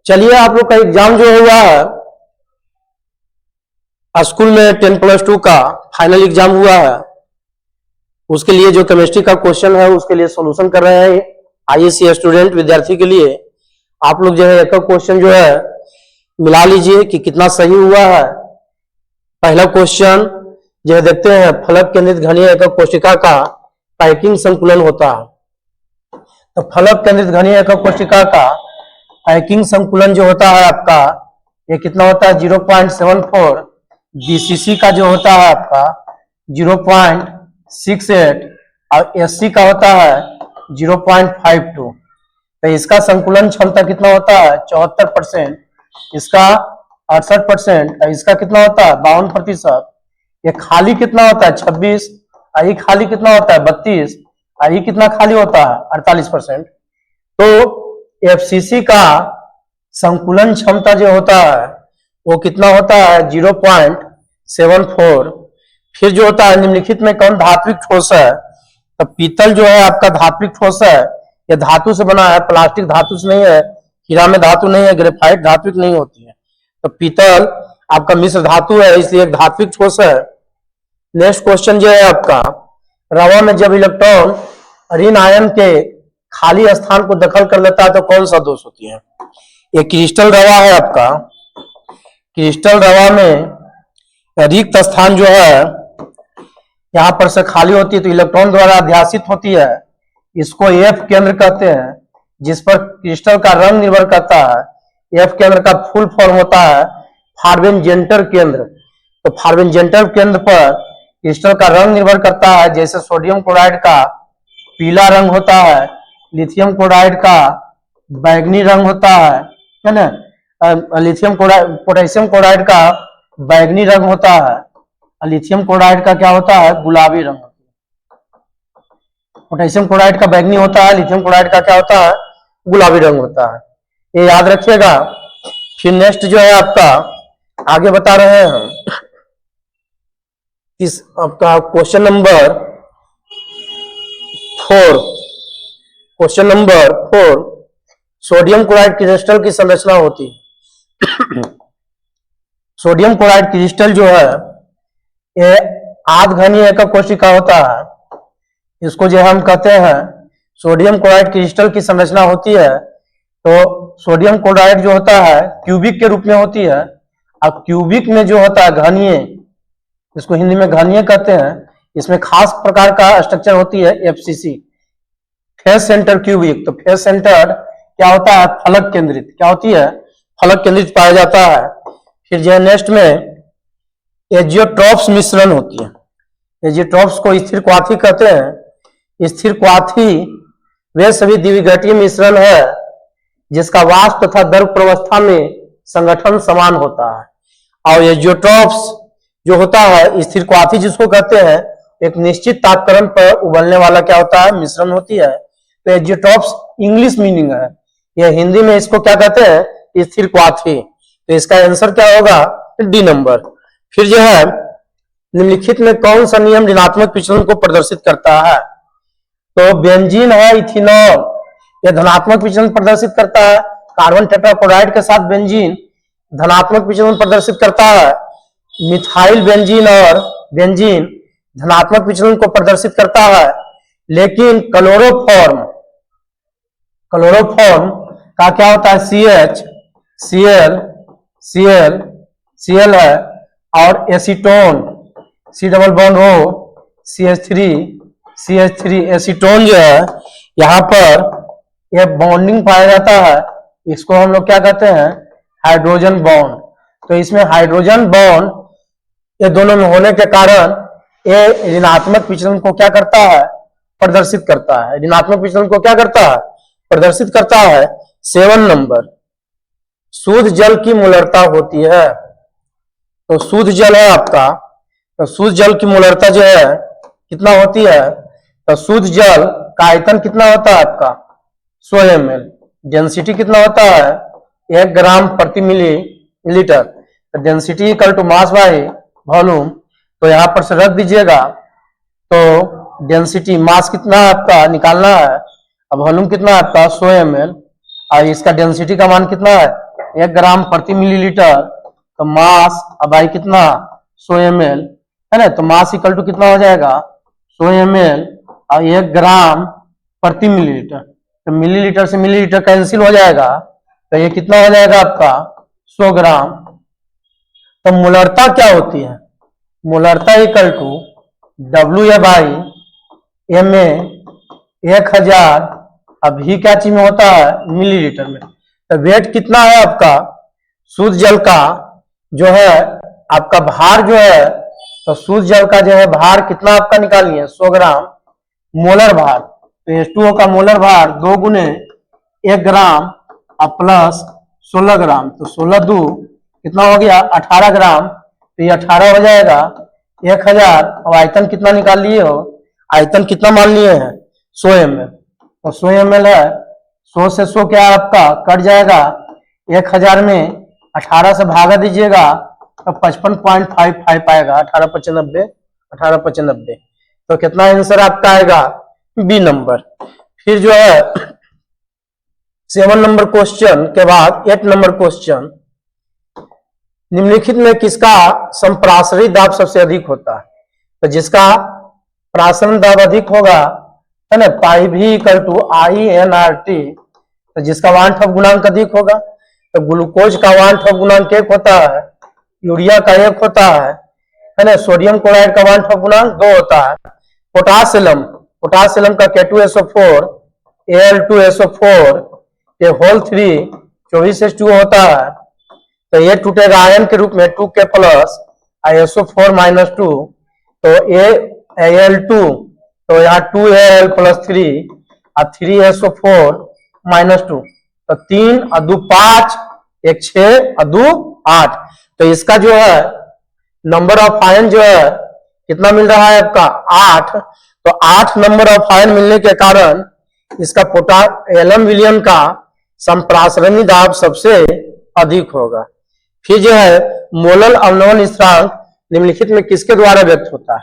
चलिए, आप लोग का एग्जाम जो हुआ है स्कूल में 10+2 का फाइनल एग्जाम हुआ है, उसके लिए जो केमिस्ट्री का क्वेश्चन है उसके लिए सॉल्यूशन कर रहे हैं आईएससी स्टूडेंट विद्यार्थी के लिए। आप लोग जो है एक क्वेश्चन जो है मिला लीजिए कि कितना सही हुआ है। पहला क्वेश्चन जो है देखते हैं, फलक केंद्रित घनीय एकक कोशिका का पैकिंग संकुलन होता है। तो फलक केंद्रित घनीय एकक कोशिका का पैकिंग संकुलन जो होता है आपका, ये कितना होता है 0.74। बीसीसी का जो होता है आपका 0.68 और एससी का होता है 0.52। तो इसका संकुलन क्षमता कितना होता है 74%, इसका 68% और इसका कितना होता है 52%। ये खाली कितना होता है 26 और ये खाली कितना होता है 32 और ये कितना खाली होता है 48%। तो एफसीसी का संकुलन क्षमता जो होता है वो कितना होता है 0.74। फिर जो होता है निम्नलिखित में कौन धात्विक ठोस है? तो पीतल जो है आपका धात्विक ठोस है, ये धातु से बना है, प्लास्टिक धातु से नहीं है, हीरा में धातु नहीं है, ग्रेफाइट धात्विक नहीं होती है। तो पीतल आपका मिश्र धातु है, इसलिए एक धात्विक ठोस है। नेक्स्ट क्वेश्चन जो है आपका, रवा में जब इलेक्ट्रॉन ऋण आयन के खाली स्थान को दखल कर लेता है तो कौन सा दोष होती है? ये क्रिस्टल रवा है आपका। क्रिस्टल रवा में रिक्त स्थान जो है यहां पर से खाली होती है तो इलेक्ट्रॉन द्वारा अध्यासित होती है, इसको एफ केंद्र कहते हैं, जिस पर क्रिस्टल का रंग निर्भर करता है। एफ केंद्र का फुल फॉर्म होता है फार्बेनजेंटर केंद्र। तो फार्बेनजेंटर केंद्र पर क्रिस्टल का रंग निर्भर करता है, जैसे सोडियम क्लोराइड का पीला रंग होता है, लिथियम क्लोराइड का बैगनी रंग होता है ना, लिथियम क्लोराइड पोटेशियम क्लोराइड का बैगनी रंग होता है, लिथियम क्लोराइड का क्या होता है गुलाबी रंग। पोटेशियम क्लोराइड का बैगनी होता है, लिथियम क्लोराइड का क्या होता है गुलाबी रंग होता है, ये याद रखिएगा। फिर नेक्स्ट जो है आपका आगे बता रहे हैं इस आपका question number 4। Question number 4, sodium chloride crystal की संरचना होती है। सोडियम क्लोराइड क्रिस्टल जो है ये आध घनीय एकक कोशिका होता है, इसको जो हम कहते हैं सोडियम क्लोराइड क्रिस्टल की संरचना होती है। तो सोडियम क्लोराइड जो होता है क्यूबिक के रूप में होती है, और क्यूबिक में जो होता है घनीय, इसको हिंदी में घनीय कहते हैं, इसमें खास प्रकार का स्ट्रक्चर होती है एफसीसी, फेस सेंटर क्यूबिक। तो फेस सेंटर क्या होता है फलक केंद्रित, क्या होती है फलक केंद्रित पाया जाता है। फिर जो है नेक्स्ट में एजियोट्रॉप्स मिश्रण होती है। एजियोट्रॉप्स को स्थिर क्वाथी कहते हैं। स्थिर क्वाथी वे सभी द्विघटीय मिश्रण है जिसका वाष्प तथा द्रव प्रवस्था में संगठन समान होता है। और एजियोट्रॉप्स जो होता है स्थिर क्वाथी जिसको कहते हैं, एक निश्चित तापक्रम पर उबलने वाला क्या होता है मिश्रण होती है। तो एजियोट्रॉप्स इंग्लिश मीनिंग है, यह हिंदी में इसको क्या कहते हैं स्थिर क्वाथी। तो इसका आंसर क्या होगा डी नंबर। फिर जो है निम्नलिखित में कौन सा नियम ऋणात्मक विचलन को प्रदर्शित करता है? तो बेंजीन है इथेनॉल, यह धनात्मक विचलन प्रदर्शित करता है। कार्बन टेट्राक्लोराइड के साथ बेंजीन धनात्मक विचलन प्रदर्शित करता है। मिथाइल बेंजीन और बेंजीन धनात्मक विचलन को प्रदर्शित करता है। लेकिन क्लोरोफॉर्म का क्या होता है CH, Cl है, और एसीटोन CH3 एसीटोन जो है यहाँ पर यह बॉन्डिंग पाया जाता है, इसको हम लोग क्या कहते हैं हाइड्रोजन बॉन्ड। तो इसमें हाइड्रोजन बॉन्ड ये दोनों में होने के कारण ये ऋणात्मक विचलन को क्या करता है प्रदर्शित करता है। ऋणात्मक विचलन को क्या करता है प्रदर्शित करता है। 7 नंबर, शुद्ध जल की मोलरता होती है। तो शुद्ध जल है आपका, तो शुद्ध जल की मोलरता जो है कितना होती है? तो शुद्ध जल का आयतन कितना होता है आपका 100 ml, डेंसिटी कितना होता है 1 ग्राम प्रति मिलीलीटर। तो density equal to mass by volume. तो यहाँ पर से रख दीजिएगा तो डेंसिटी मास कितना है आपका निकालना है, अब वॉल्यूम कितना है आपका 100 ml, और इसका डेंसिटी का मान कितना है 1 ग्राम प्रति मिलीलीटर, तो मास अब आई कितना 100 ml है ना, तो मास इक्वल टू कितना हो जाएगा 100 ml और 1 ग्राम प्रति मिलीलीटर, तो मिलीलीटर से मिलीलीटर कैंसिल हो जाएगा, तो ये कितना हो जाएगा आपका 100 ग्राम। तो मोलरता क्या होती है, मोलरता इक्वल टू WA/MA 1000, अभी क्या चीज में होता है मिलीलीटर में। तो वेट कितना है आपका शुद्ध जल का जो है आपका भार जो है, तो शुद्ध जल का जो है भार कितना आपका निकालिए 100 ग्राम मोलर भार, तो H2O का मोलर भार 2 गुने 1 ग्राम और प्लस 16 ग्राम, तो 16 दू कितना हो गया 18 ग्राम, तो ये 18 हो जाएगा 1000। और आयतन कितना निकाल लिए हो, आयतन कितना मान लिए हैं 100 ml, तो 100 ml है, 100 से 100 क्या आपका कट जाएगा, 1000 में 18 से भागा दीजिएगा तो 55.55 आएगा, 1895, तो कितना आंसर आपका आएगा बी नंबर। फिर जो है 7 नंबर क्वेश्चन के बाद 8 नंबर क्वेश्चन, निम्नलिखित में किसका संप्रासरी दाब सबसे अधिक होता है, तो जिसका प्रासरण दाब अधिक होगा है ना पाई भी इक्वल टू INRT, तो जिसका वानठप गुणांक अधिक होगा, तो ग्लूकोज का वानठप गुणांक 1 होता है, यूरिया का 1 होता है ना, सोडियम क्लोराइड का वानठप गुणांक 2 होता है, पोटासियम का K2SO4 Al2SO4 के होल 3 24H2O होता है, तो ये टूटेगा आयन के रूप में 2K प्लस SO4 माइनस 2, तो Al2, तो यहाँ 2Al प्लस 3 और 3SO4 माइनस 2, तो 3 और 2 5, 1 6 और 2 8, तो इसका जो है नंबर ऑफ आयन जो है कितना मिल रहा है आपका 8, तो 8 नंबर ऑफ आयन मिलने के कारण इसका एलम विलियम का संप्रासरणी दाब सबसे अधिक होगा। फिर जो है मोलल अवनवन स्थिरांक निम्नलिखित में किसके द्वारा व्यक्त होता है,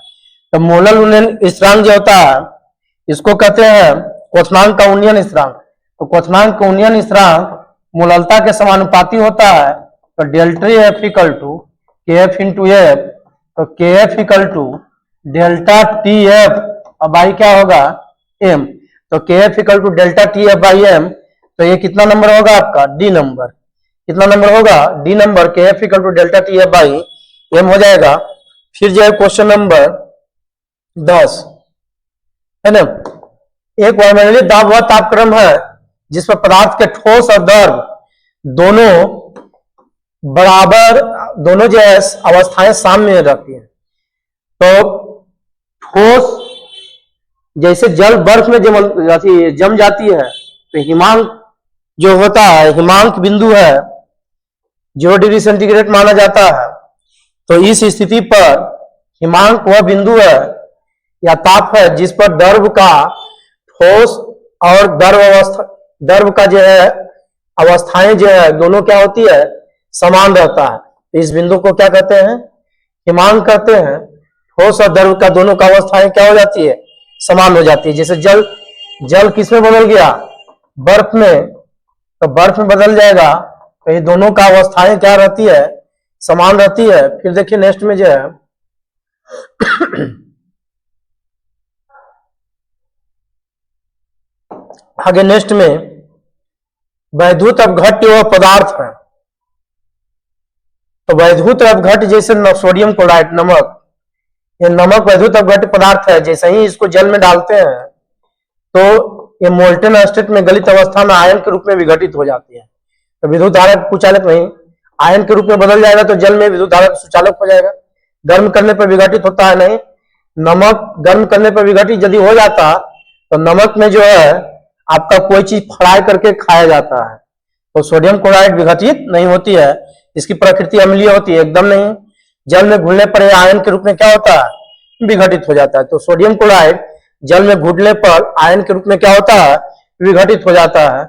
तो मोलल उन्नयन स्थिरांक जो होता है इसको कहते हैं क्वथनांक का उन्नयन स्थिरांक, तो क्वथनांक का उन्नयन स्थिरांक मोललता के समानुपाती होता है, तो delta F equal to KF into F, तो KF equal to delta TF अब बाई क्या होगा M, तो KF equal to delta TF by M, तो ये कितना नंबर होगा आपका डी नंबर, कितना नंबर होगा D number, KF equal to delta TF by M हो जाएगा। फिर जो है क्वेश्चन नंबर 10 है ना, एक वायुमंडलीय दाब वह तापक्रम है जिस पर पदार्थ के ठोस और द्रव दोनों बराबर, दोनों जो है अवस्थाएं साम्य रहती हैं, तो ठोस जैसे जल बर्फ में जम जाती है, तो हिमांक जो होता है हिमांक बिंदु है 0 डिग्री सेंटीग्रेड माना जाता है, तो इस स्थिति पर हिमांक वह बिंदु है या ताप है जिस पर द्रव का ठोस और द्रव का जो है अवस्थाएं जो है दोनों क्या होती है समान रहता है, तो इस बिंदु को क्या कहते हैं हिमांक कहते हैं। ठोस और द्रव का दोनों का अवस्थाएं क्या हो जाती है समान हो जाती है, जैसे जल किस में बदल गया बर्फ में, तो बर्फ में बदल जाएगा, तो ये दोनों का अवस्थाएं क्या रहती है समान रहती है। फिर देखिए नेक्स्ट में जो है आगे नेक्स्ट में वैद्युत अपघट्य वह पदार्थ है, तो वैद्युत अपघट्य जैसे सोडियम क्लोराइड नमक, ये नमक वैद्युत अपघट्य पदार्थ है, जैसे ही इसको जल में डालते हैं तो ये मोल्टेन स्टेट में गलित अवस्था में आयन के रूप में विघटित हो जाती है, तो विद्युत धारा कुचालक नहीं आयन के रूप में बदल जाएगा, तो जल में विद्युत धारा सुचालक हो जाएगा। गर्म करने पर विघटित होता है नहीं, नमक गर्म करने पर विघटित यदि हो जाता तो नमक में जो है आपका कोई चीज फ्राई करके खाया जाता है, तो सोडियम क्लोराइड विघटित नहीं होती है, इसकी प्रकृति अम्लीय होती है एकदम नहीं, जल में घुलने पर आयन के रूप में क्या होता है विघटित हो जाता है, तो सोडियम क्लोराइड जल में घुलने पर आयन के रूप में क्या होता है विघटित हो जाता है।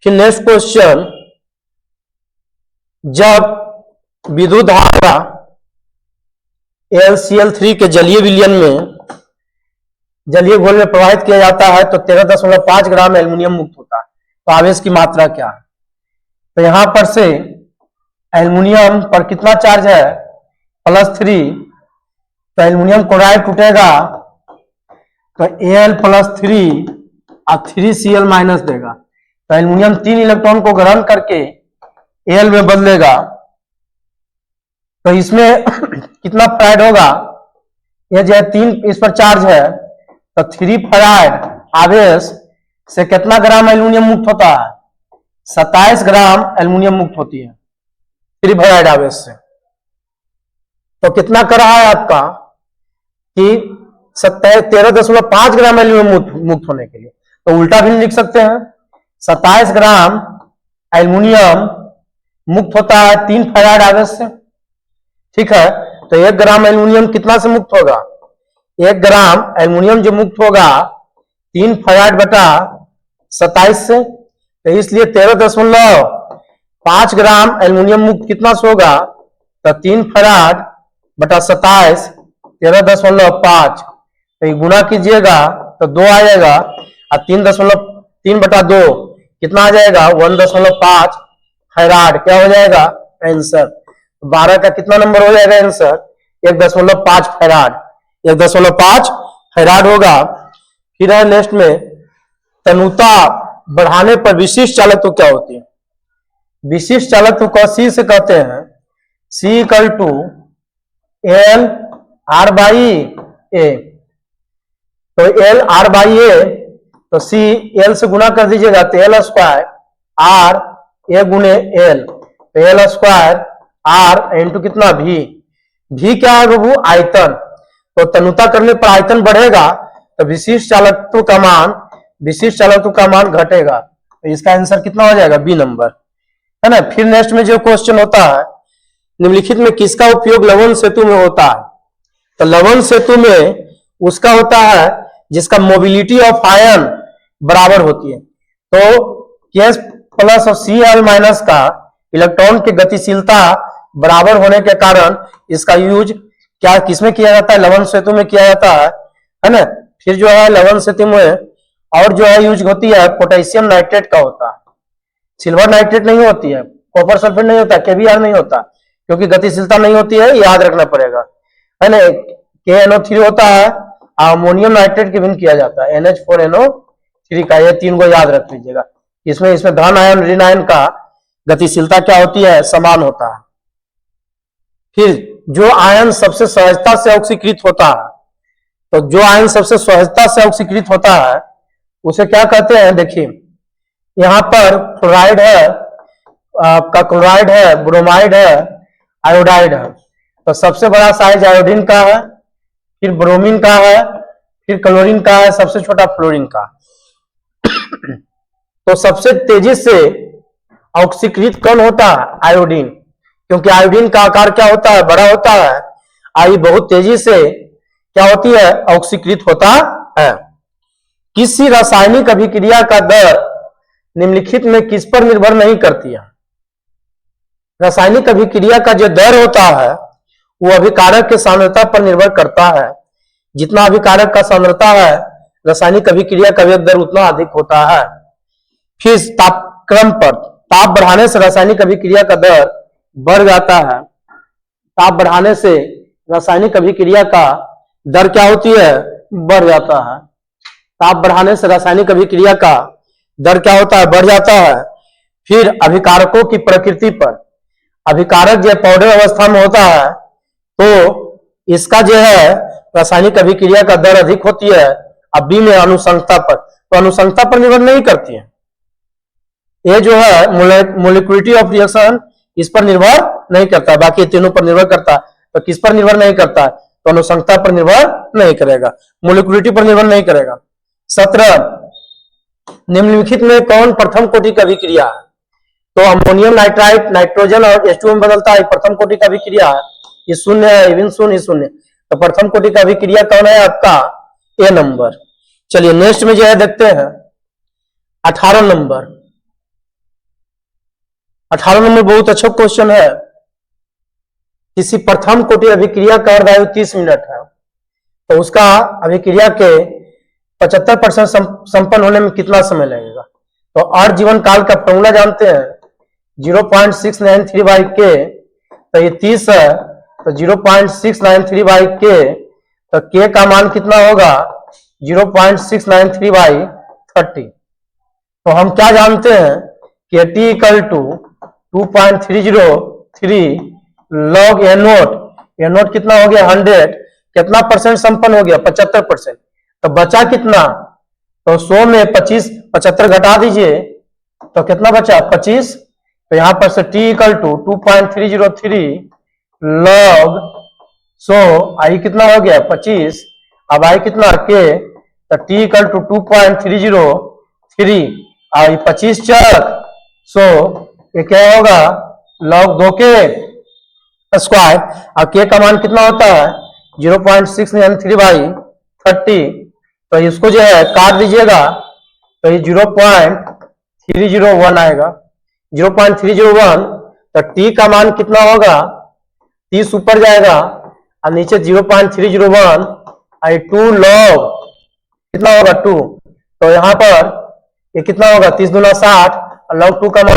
फिर नेक्स्ट क्वेश्चन, जब विद्युत धारा LCl3 के जलीय विलयन में जलीय घोल में प्रवाहित किया जाता है तो 13.5 ग्राम एल्युमिनियम मुक्त होता है। तो आवेश की मात्रा क्या है? तो यहां पर से एल्युमिनियम पर कितना चार्ज है? +3। तो एल्युमिनियम क्लोराइड टूटेगा तो Al+3 और 3Cl- देगा। तो एल्युमिनियम 3 इलेक्ट्रॉन को ग्रहण करके Al में बदलेगा। तो इसमें कितना फैराड होगा? ये जो है 3 इस पर चार्ज है तो 3 फैराड आवेश से कितना ग्राम एल्युमिनियम मुक्त होता है? 27 ग्राम एल्युमिनियम मुक्त होती है 3 फैराड आवेश से। तो कितना कर रहा है आपका कि 13.5 ग्राम एल्युमिनियम मुक्त होने के लिए। तो उल्टा भी लिख सकते हैं, 27 ग्राम एल्युमिनियम मुक्त होता है 3 फैराड आवेश से। ठीक है, तो 1 ग्राम एल्युमिनियम कितना से मुक्त होगा? 1 ग्राम एल्युमिनियम जो मुक्त होगा 3 फैराड बटा 27 से। तो इसलिए 13.5 ग्राम एल्युमिनियम मुक्त कितना से होगा? तो 3 फैराड बटा 27 13.5। तो गुना कीजिएगा तो 2 आ जाएगा और 3 बटा 2 कितना आ जाएगा? 1.5 फैराड। क्या हो जाएगा आंसर? 12 का कितना नंबर हो जाएगा आंसर? 1.5 फैराड। 1.5 फैराड होगा। फिर है नेक्स्ट में, तनुता बढ़ाने पर विशिष्ट चालकत्व क्या होती है? विशिष्ट चालकत्व को सी से कहते हैं, C = L R/A। तो L R/A, तो C L से गुना कर दीजिएगा तो L² R A गुने L। तो L² R इंटू कितना V क्या है बाबू? आयतन। तो तनुता करने पर आयतन बढ़ेगा तो विशिष्ट चालकत्व का मान घटेगा। तो इसका आंसर कितना हो जाएगा? बी नंबर, है ना। फिर नेक्स्ट में जो क्वेश्चन होता है, निम्नलिखित में किसका उपयोग लवण सेतु में होता है? तो लवण सेतु में उसका होता है जिसका मोबिलिटी ऑफ आयन बराबर होती है। तो K+ और Cl- का इलेक्ट्रॉन की गतिशीलता बराबर होने के कारण इसका यूज क्या किसमें किया जाता है? लवण सेतु में किया जाता है ना। फिर जो है लवण सेतु में और जो है यूज होती है पोटेशियम नाइट्रेट का होता है, सिल्वर नाइट्रेट नहीं होती है, कॉपर सल्फेट नहीं होता, KBr नहीं होता, क्योंकि गतिशीलता नहीं होती है, याद रखना पड़ेगा, है ना। KNO3 होता है, अमोनियम नाइट्रेट की भी किया जाता है NH4NO3 का। ये 3 को याद रख लीजिएगा। इसमें धन आयन ऋण आयन का गतिशीलता क्या होती है? समान होता है। फिर जो आयन सबसे सहजता से ऑक्सीकृत होता है, तो जो आयन सबसे सहजता से ऑक्सीकृत होता है उसे क्या कहते हैं? देखिए यहां पर फ्लोराइड है, आपका क्लोराइड है, ब्रोमाइड है, आयोडाइड है। तो सबसे बड़ा साइज आयोडीन का है, फिर ब्रोमीन का है, फिर क्लोरीन का है, सबसे छोटा फ्लोरीन का। तो सबसे तेजी से ऑक्सीकृत कौन होता है? आयोडीन, क्योंकि आयोडीन का आकार क्या होता है? बड़ा होता है। आई बहुत तेजी से क्या होती है? ऑक्सीकृत होता है। किसी रासायनिक अभिक्रिया का दर निम्नलिखित में किस पर निर्भर नहीं करती है? रासायनिक अभिक्रिया का जो दर होता है वो अभिकारक के सांद्रता पर निर्भर करता है। जितना अभिकारक का सांद्रता है रासायनिक अभिक्रिया का वेग दर उतना अधिक होता है। फिर तापक्रम पर, ताप बढ़ाने से रासायनिक अभिक्रिया का दर बढ़ जाता है। ताप बढ़ाने से रासायनिक अभिक्रिया का दर क्या होती है? बढ़ जाता है। ताप बढ़ाने से रासायनिक अभिक्रिया का दर क्या होता है? बढ़ जाता है। फिर अभिकारकों की प्रकृति पर, अभिकारक जो पाउडर अवस्था में होता है तो इसका जो है रासायनिक अभिक्रिया का दर अधिक होती है। अब बी में अनुसंगता पर, तो अनुसंगता पर निर्भर नहीं करती है। ये जो है मोलिकुलरिटी ऑफ रिएक्शन इस पर निर्भर नहीं करता, बाकी तीनों पर निर्भर करता है। तो किस पर निर्भर नहीं करता? तो अनुसंगता पर निर्भर नहीं करेगा, मोलिकुलरिटी पर निर्भर नहीं करेगा। 17, निम्नलिखित में कौन प्रथम कोटि का अभिक्रिया है? तो अमोनियम नाइट्राइट नाइट्रोजन और H2O में बदलता है, प्रथम कोटि का अभिक्रिया है। ये शून्य है, इवन शून्य, शून्य। तो प्रथम कोटि का अभिक्रिया कौन है आपका? ए नंबर। चलिए नेक्स्ट में जो है देखते हैं 18 नंबर। 18 नंबर बहुत अच्छा क्वेश्चन है। किसी प्रथम कोटि अभिक्रिया का अर्धायु 30 मिनट है, तो उसका अभिक्रिया के 75% संपन्न होने में कितना समय लगेगा? तो अर्थ जीवन काल का फॉर्मूला जानते हैं 0.693 बाई के, तो ये 30 है, तो 0.693 बाई के, तो के का मान कितना होगा 0.693 बाई 30। तो हम क्या जानते हैं कि T equal to 2.303 log A naught कितना हो गया 100, कितना परसेंट संपन्न हो गया 75%, तो बचा कितना? तो 100 में 75 घटा दीजिए तो कितना बचा 25। तो यहां पर से टी इक्वल टू 2.303 लॉग 100, आई कितना हो गया 25, अब आई कितना के, तो टी इक्वल टू 2.303 आई 25 चक 100, ये क्या होगा लॉग 2 के स्क्वायर, और के का मान कितना होता है 0.693 बाई 30, तो इसको जो है काट दीजिएगा तो ये 0.301 आएगा, 0.301, तो टी का मान कितना होगा 30 ऊपर जाएगा और नीचे 0.301 आई 2 लॉग कितना होगा 2, तो यहाँ पर ये कितना होगा 30 दूना 60 और लॉग 2 का मान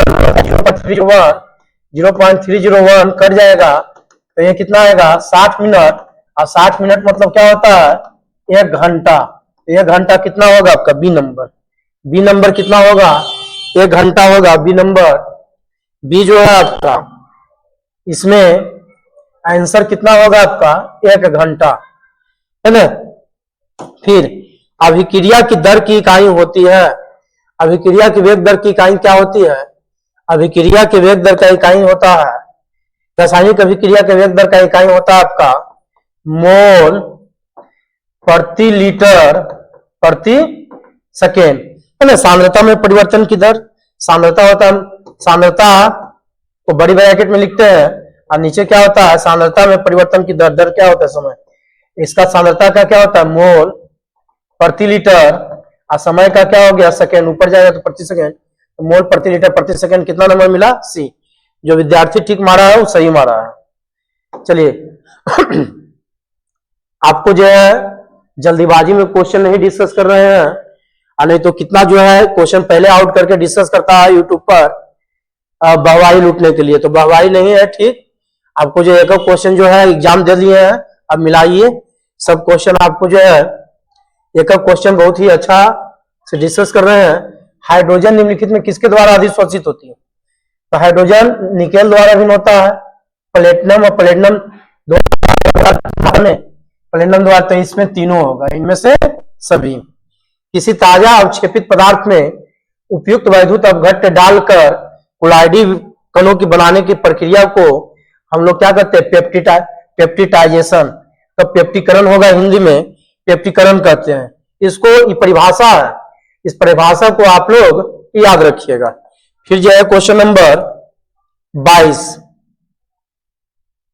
0.301 कट जाएगा, तो ये कितना आएगा 60 मिनट, और 60 मिनट मतलब क्या होता है 1 घंटा, 1 घंटा कितना होगा आपका बी नंबर कितना होगा 1 घंटा होगा बी नंबर, बी जो है आपका इसमें आंसर कितना होगा आपका 1 घंटा, है ना। फिर अभिक्रिया की दर की इकाई होती है, अभिक्रिया की वेग दर की इकाई क्या होती है? अभिक्रिया के वेग दर का इकाई होता है, रासायनिक अभिक्रिया के वेग दर का इकाई होता है आपका मोल प्रति लीटर प्रति सेकेंड, है ना। सांद्रता में परिवर्तन की दर, सांद्रता होता है, सांद्रता को बड़ी ब्रैकेट में लिखते हैं और नीचे क्या होता है सांद्रता में परिवर्तन की दर, दर क्या होता है समय, इसका सांद्रता का क्या होता है मोल प्रति लीटर, और समय का क्या हो गया सेकेंड, ऊपर जाएगा तो प्रति सेकेंड, तो मोल प्रति लीटर प्रति सेकेंड कितना नंबर मिला सी। जो विद्यार्थी ठीक मारा है वो सही मारा है। चलिए आपको जो है जल्दीबाजी में क्वेश्चन नहीं डिस्कस कर रहे हैं, नहीं तो कितना जो है क्वेश्चन पहले आउट करके डिस्कस करता है यूट्यूब पर बहवाई लूटने के लिए, तो बहवाई नहीं है। ठीक, आपको जो एक क्वेश्चन जो है एग्जाम दे दिए हैं, अब मिलाइए सब क्वेश्चन, आपको जो है एक क्वेश्चन बहुत ही अच्छा से डिस्कस कर रहे हैं। हाइड्रोजन निम्नलिखित में किसके द्वारा अधिशोषित होती है? तो हाइड्रोजन निकेल द्वारा भी होता है, प्लेटिनम और प्लेटिनम द्वारा, तो इसमें तीनों होगा, इनमें से सभी। किसी ताजा अवक्षेपित पदार्थ में उपयुक्त वैद्युत अपघट्य डालकर कोलाइडी कणों की बनाने की प्रक्रिया को हम लोग क्या कहते हैं पेप्टिटाइजेशन, तो पेप्टिकरण होगा, हिंदी में पेप्टिकरण कहते हैं इसको। ये परिभाषा है, इस परिभाषा को आप लोग याद रखिएगा। फिर जो है क्वेश्चन नंबर 22,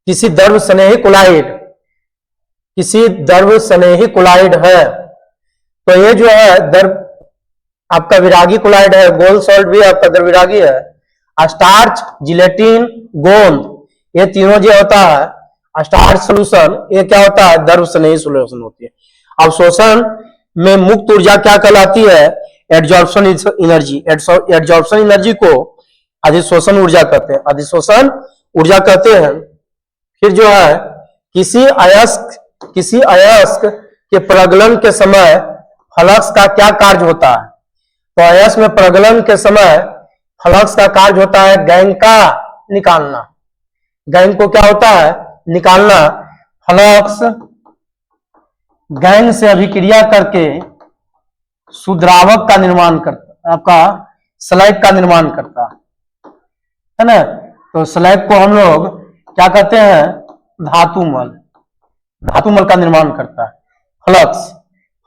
किसी द्रव स्नेही कोलाइड है, तो ये जो है द्रव आपका विरागी कोलाइड है, गोल्ड सॉल्ट भी आपका द्रविरागी है, स्टार्च जिलेटिन गोंद ये तीनों जो होता है स्टार्च सोल्यूशन, ये क्या होता है द्रव स्नेही सोल्यूशन होती है। अवशोषण में मुक्त ऊर्जा क्या कहलाती है? एडजॉर्प्शन एनर्जी, एडजॉर्प्शन एनर्जी को अधिशोषण ऊर्जा कहते हैं, अधिशोषण ऊर्जा कहते हैं। फिर जो है किसी अयस्क के प्रगलन के समय फ्लक्स का क्या कार्य होता है? तो अयस्क में प्रगलन के समय फ्लक्स का कार्य होता है गैंग का निकालना, गैंग को क्या होता है निकालना। फ्लक्स गैंग से अभिक्रिया करके सुद्रावक का निर्माण करता, आपका स्लैग का निर्माण करता है ना। तो स्लैग को हम लोग क्या कहते हैं धातुमल का निर्माण करता है।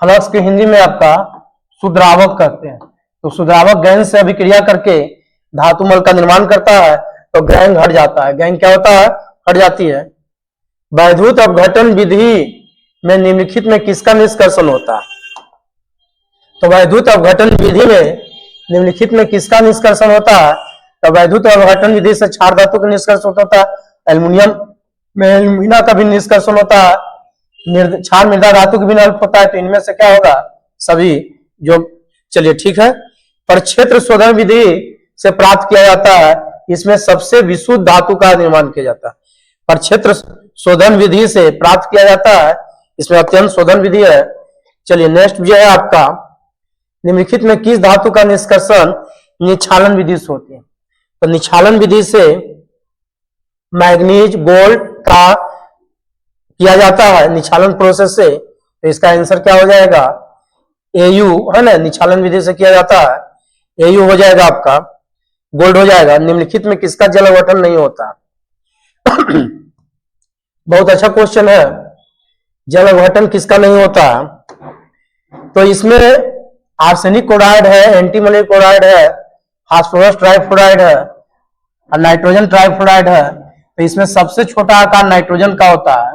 फ्लक्स के हिंदी में आपका सुद्रावक कहते हैं। तो सुद्रावक गैंग से अभिक्रिया करके धातुमल का निर्माण करता है, तो गैंग हट जाता है, गैंग क्या होता है हट जाती है। वैद्युत अपघटन विधि में निम्नलिखित में किसका निष्कर्षण होता है? तो वैद्युत अपघटन विधि में निम्नलिखित में किसका निष्कर्षण होता है? तो वैद्युत अपघटन विधि से क्षार धातु का निष्कर्षण होता है, एल्युमिनियम में एल्यूमिना का भी निष्कर्षण होता है, क्षार मृदा धातु के भी होता है, तो इनमें से क्या होगा सभी जो, चलिए ठीक है। प्रक्षेत्र शोधन विधि से प्राप्त किया जाता है, इसमें सबसे विशुद्ध धातु का निर्माण किया जाता है। प्रक्षेत्र शोधन विधि से प्राप्त किया जाता है, इसमें अत्यंत शोधन विधि है। चलिए नेक्स्ट जो है आपका, निम्नलिखित में किस धातु का निष्कर्षण निक्षालन विधि से होती है? तो निक्षालन विधि से मैग्नीज गोल्ड का किया जाता है निक्षालन प्रोसेस से। तो इसका आंसर क्या हो जाएगा? Au है ना, निक्षालन विधि से किया जाता है, Au हो जाएगा आपका, गोल्ड हो जाएगा। निम्नलिखित में किसका जल अवघटन नहीं होता? बहुत अच्छा क्वेश्चन है, जल अवघटन किसका नहीं होता? तो इसमें आर्सेनिक क्लोराइड है, एंटीमनी क्लोराइड है, फास्फोरस ट्राइफ्लोराइड है और नाइट्रोजन ट्राइफ्लोराइड है। तो इसमें सबसे छोटा आकार नाइट्रोजन का होता है।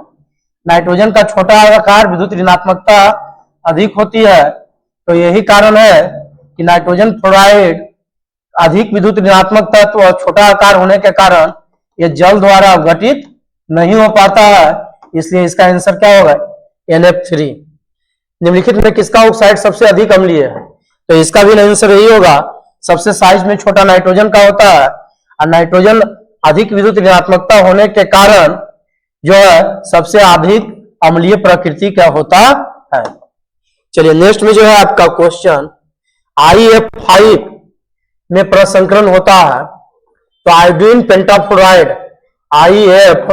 नाइट्रोजन का छोटा आकार विद्युत ऋणात्मकता अधिक होती है, तो यही कारण है कि नाइट्रोजन फ्लोराइड अधिक विद्युत ऋणात्मक तत्व और छोटा आकार होने के कारण यह जल द्वारा अवघटित नहीं हो पाता है, इसलिए इसका आंसर क्या होगा? NF3। निम्नलिखित में किसका ऑक्साइड सबसे अधिक अम्लीय है? तो इसका भी आंसर यही होगा, सबसे साइज में छोटा नाइट्रोजन का होता है और नाइट्रोजन अधिक विद्युत ऋणात्मकता होने के कारण जो है सबसे अधिक अम्लीय प्रकृति का होता है। चलिए नेक्स्ट में जो है आपका क्वेश्चन, IF5 में प्रसंकरण होता है, तो आयोडीन पेंटाफ्लोराइड IF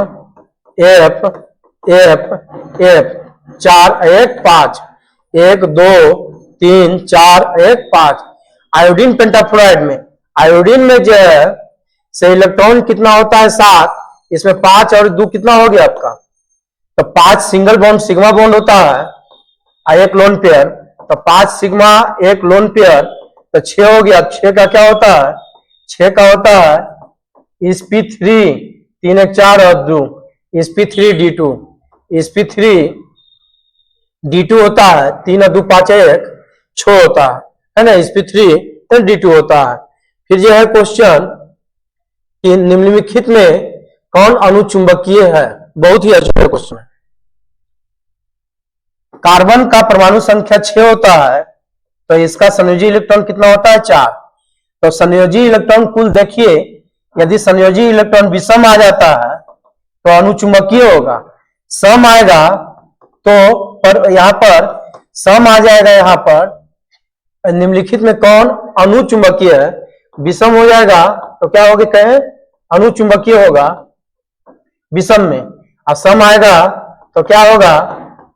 4 1 5 1 2 3 4 1 5। आयोडीन पेंटाफ्लोराइड में, आयोडीन में जो है से इलेक्ट्रॉन कितना होता है? 7। इसमें 5 और 2 कितना हो गया आपका? तो 5 सिंगल बॉन्ड सिग्मा बॉन्ड होता है और 1 लोन पेयर, तो 5 सिग्मा 1 लोन पेयर, तो 6 हो गया। 6 का क्या होता है? 6 का होता है sp3 3 1 4 और 2 sp3d2 sp3d2 होता है, 3 और 2 5 1 6 होता है ना, sp3d2 होता है। फिर जो है क्वेश्चन कि निम्नलिखित में कौन अणुचुंबकीय है? बहुत ही अच्छा क्वेश्चन है। कार्बन का परमाणु संख्या 6 होता है, तो इसका संयोजी इलेक्ट्रॉन कितना होता है? 4। तो संयोजी इलेक्ट्रॉन कुल देखिए, यदि संयोजी इलेक्ट्रॉन विषम आ जाता है तो अणुचुंबकीय होगा, सम आएगा तो पर यहाँ पर सम आ जाएगा। यहाँ पर निम्नलिखित में कौन अणुचुंबकीय है? विषम हो जाएगा तो क्या होगा? कहें अणुचुंबकीय होगा विषम में, और सम आएगा तो क्या होगा?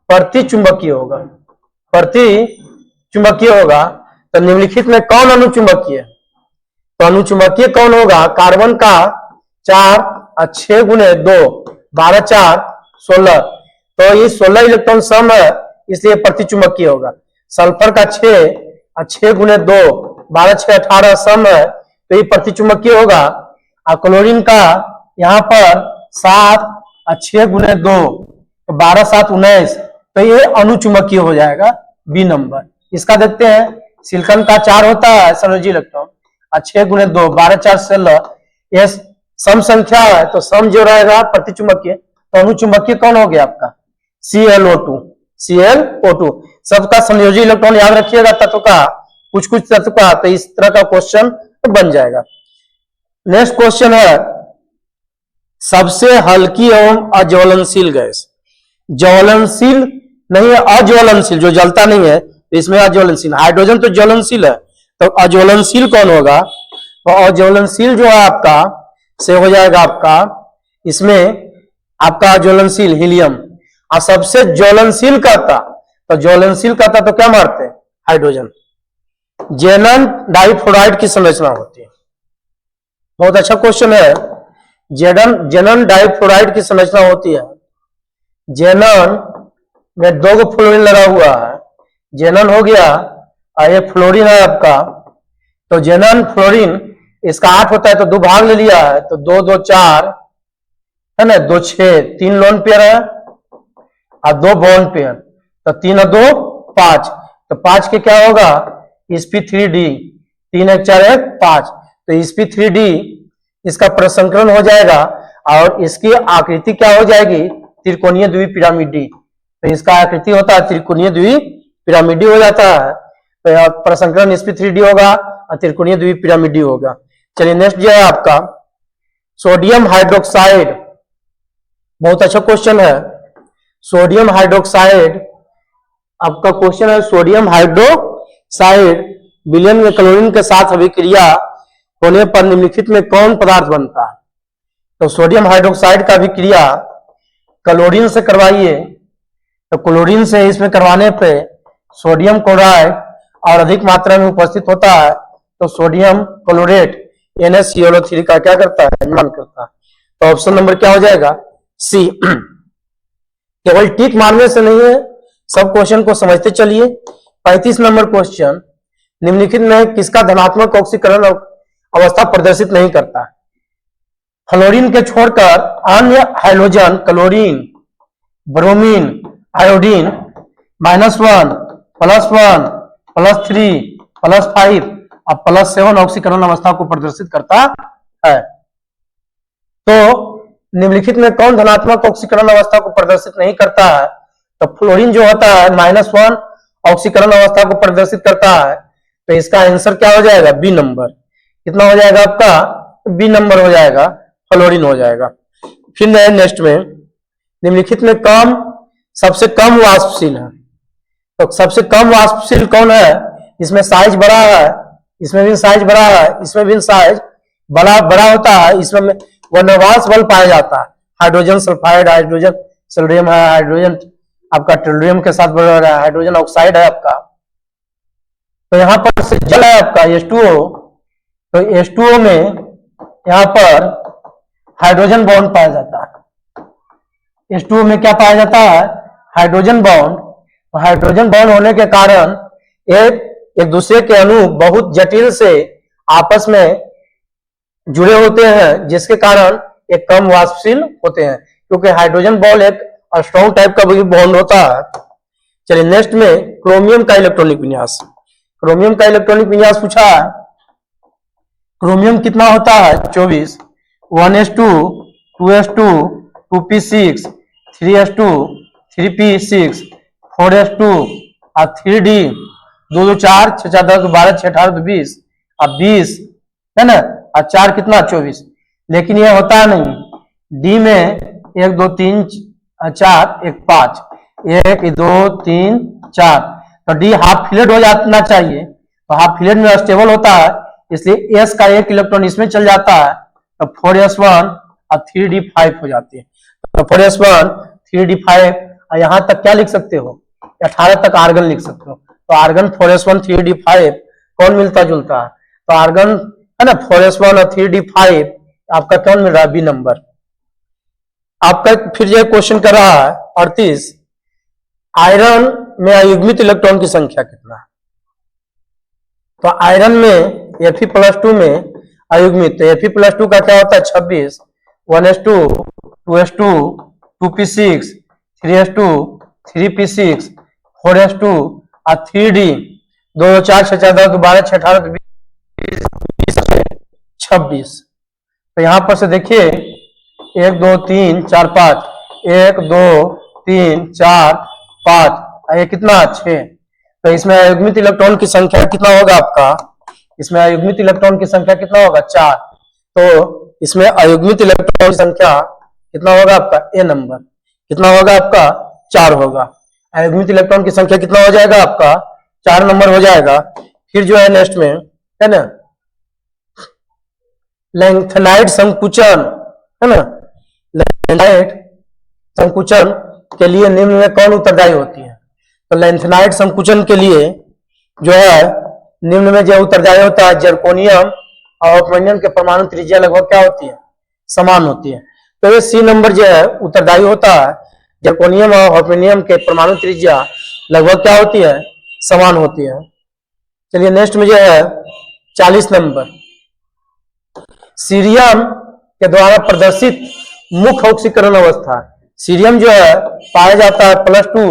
प्रतिचुंबकीय होगा, प्रतिचुंबकीय होगा। तो निम्नलिखित में कौन अणुचुंबकीय है? तो अणुचुंबकीय कौन होगा? कार्बन का 4 और 6 गुने 2 12 4 16, तो ये 16 इलेक्ट्रॉन सम है, इसलिए प्रतिचुंबकीय होगा। सल्फर का 6 और 6 गुने 2 12 6 18 सम है, तो ये प्रतिचुंबकीय होगा। और क्लोरीन का यहाँ पर 7 और 6 गुने 2 तो 12 7 19, तो ये अणुचुंबकीय हो जाएगा, बी नंबर। इसका देखते हैं, सिलिकॉन का 4 होता है संयोजी इलेक्ट्रॉन और 6 गुने 2 12 4 16, ये सम संख्या है, तो सम जो रहेगा प्रतिचुंबकीय, तो अणुचुंबकीय कौन हो गया आपका? ClO2। सबका संयोजी इलेक्ट्रॉन याद रखिएगा तत्व का, कुछ कुछ तत्व का, तो इस तरह का क्वेश्चन तो बन जाएगा। नेक्स्ट क्वेश्चन है, सबसे हल्की एवं अज्वलनशील गैस। ज्वलनशील नहीं है, अज्वलनशील, जो जलता नहीं है इसमें अज्वलनशील। हाइड्रोजन तो ज्वलनशील है, तो अज्वलनशील कौन होगा? तो अज्वलनशील जो है आपका से हो जाएगा आपका, इसमें आपका ज्वलनशील हीलियम। और सबसे ज्वलनशील कहता, तो ज्वलनशील कहता तो क्या मारते हैं? हाइड्रोजन। जेनन डाइफ्लोराइड की संरचना होती है, बहुत अच्छा क्वेश्चन है। जेनन डाइफ्लोराइड की संरचना होती है, जेनन में 2 फ्लोरीन लगा हुआ है, जेनन हो गया और ये फ्लोरीन है आपका, तो जेनन फ्लोरीन इसका 8 होता है, तो 2 भाग ले लिया है, तो 2 2 4 है ना, 2 6 3 लोन पेयर है और 2 बॉन्ड पेयर, तो 3 और 2 5, तो 5 के क्या होगा? sp3d 3 1 4 1 5, तो sp3d इसका प्रसंकरण हो जाएगा और इसकी आकृति क्या हो जाएगी? त्रिकोणीय द्विपिरामिड डी। तो इसका आकृति होता है त्रिकोणीय द्विपिरामिड पिरामिडी हो जाता है, तो प्रसंकरण sp3d होगा और त्रिकोणीय द्विपिरामिडी होगा। चलिए नेक्स्ट जो है आपका सोडियम हाइड्रोक्साइड, बहुत अच्छा क्वेश्चन है। सोडियम हाइड्रोक्साइड आपका क्वेश्चन है, सोडियम हाइड्रोक्साइड विलयन में क्लोरीन के साथ अभिक्रिया होने पर निम्नलिखित में कौन पदार्थ बनता है? तो सोडियम हाइड्रोक्साइड का अभिक्रिया क्लोरीन से करवाइए, तो क्लोरीन से इसमें करवाने पे सोडियम क्लोराइड और अधिक मात्रा में उपस्थित होता है, तो सोडियम क्लोरेट NaClO3 का क्या करता है, निर्माण करता है। तो ऑप्शन नंबर क्या हो जाएगा, सी। केवल टिक मारने से नहीं है, सब क्वेश्चन को समझते चलिए। 35 नंबर क्वेश्चन, निम्नलिखित में किसका धनात्मक ऑक्सीकरण अवस्था प्रदर्शित नहीं करता? फ्लोरीन के छोड़कर अन्य हाइड्रोजन क्लोरीन, ब्रोमीन, आयोडीन -1, +1, +3, +5 और +7 ऑक्सीकरण अवस्था को प्रदर्शित करता है। तो निम्नलिखित में कौन धनात्मक ऑक्सीकरण अवस्था को प्रदर्शित नहीं करता है? तो फ्लोरीन जो होता है -1 ऑक्सीकरण अवस्था को प्रदर्शित करता है, तो इसका आंसर क्या हो जाएगा, बी नंबर। कितना हो जाएगा आपका, बी नंबर हो जाएगा, फ्लोरीन हो जाएगा। फिर नेक्स्ट में निम्नलिखित में सबसे कम वाष्पशील है, तो सबसे कम वाष्पशील कौन है? इसमें साइज बड़ा है, इसमें भी साइज बड़ा है, इसमें भी साइज बड़ा होता है, इसमें वनवास बल पाया जाता है। हाइड्रोजन सल्फाइड, हाइड्रोजन सोडियम है, हाइड्रोजन आपका टेलुरियम के साथ बड़ा रहा है, हाइड्रोजन ऑक्साइड है आपका। तो यहाँ पर से जल है आपका H2O, तो H2O में यहाँ पर हाइड्रोजन बॉन्ड पाया जाता है। H2O में क्या पाया जाता है, हाइड्रोजन बॉन्ड। हाइड्रोजन बॉन्ड होने के कारण एक दूसरे के अणु बहुत जटिल से आपस में जुड़े होते हैं, जिसके कारण एक कम वाष्पशील होते हैं, क्योंकि हाइड्रोजन बॉन्ड एक स्ट्रॉन्ग टाइप का बॉन्ड होता है। चलिए नेक्स्ट में क्रोमियम का इलेक्ट्रॉनिक विन्यास। क्रोमियम का इलेक्ट्रॉनिक विन्यास पूछा है। क्रोमियम कितना होता है, 24, 1s2, 2s2, 2p6, 3s2, 3p6, 4s2 और 3d, 2 2 4 6 4 10 12 6 18 20 और 20 है ना, और 4 कितना 24। लेकिन ये होता नहीं, डी में 1 2 3 4 1 5 1 2 3 4, तो डी हाफ फिलेट हो जाना चाहिए, तो हाफ फिलेट में स्टेबल होता है, इसलिए एस का एक इलेक्ट्रॉन इसमें चल जाता है, तो 4s1 और 3d5 हो जाती है। तो 4s1 3d5 और यहां तक क्या लिख सकते हो, 18 तक आर्गन लिख सकते हो। तो आर्गन 4s1 3d5 कौन मिलता जुलता है, तो आर्गन है ना 4s1 और 3d5 आपका कौन मिल रहा है, बी नंबर आपका। फिर यह क्वेश्चन कर रहा है 38, आयरन में अयुग्मित इलेक्ट्रॉन की संख्या कितना है? तो आयरन में Fe+2 में अयुग्मित, तो Fe+2 का क्या होता है 26, 1s2, 2s2, 2p6, 3s2, 3p6, 4s2 और 3d, 2 2 4 6 4 10 12 6 18 20 26। तो यहां पर से देखिए 1 2 3 4 5, 1 2 3 4 5, ये कितना 6। तो इसमें अयुग्मित इलेक्ट्रॉन की संख्या कितना होगा आपका, इसमें अयुग्मित इलेक्ट्रॉन की संख्या कितना होगा 4। तो इसमें अयुग्मित इलेक्ट्रॉन की संख्या कितना होगा आपका, ए नंबर कितना होगा आपका 4 होगा। अयुग्मित इलेक्ट्रॉन की संख्या कितना हो जाएगा आपका 4 नंबर हो जाएगा। फिर जो है नेक्स्ट में है ना लैंथेनाइड संकुचन है ना, लैंथेनाइड संकुचन के लिए निम्न में कौन उत्तरदायी होती है? तो लैंथेनाइड संकुचन के लिए जो है निम्न में जो उत्तरदायी होता है, जर्कोनियम और ऑफमेनियम के परमाणु त्रिज्या लगभग क्या होती है, समान होती है। तो ये सी नंबर जो है उत्तरदायी होता है, जर्कोनियम और ऑफमेनियम के परमाणु त्रिज्या लगभग क्या होती है, समान होती है। चलिए नेक्स्ट में जो है 40 नंबर, सीरियम के द्वारा प्रदर्शित मुख्य ऑक्सीकरण अवस्था। सीरियम जो है पाया जाता है +2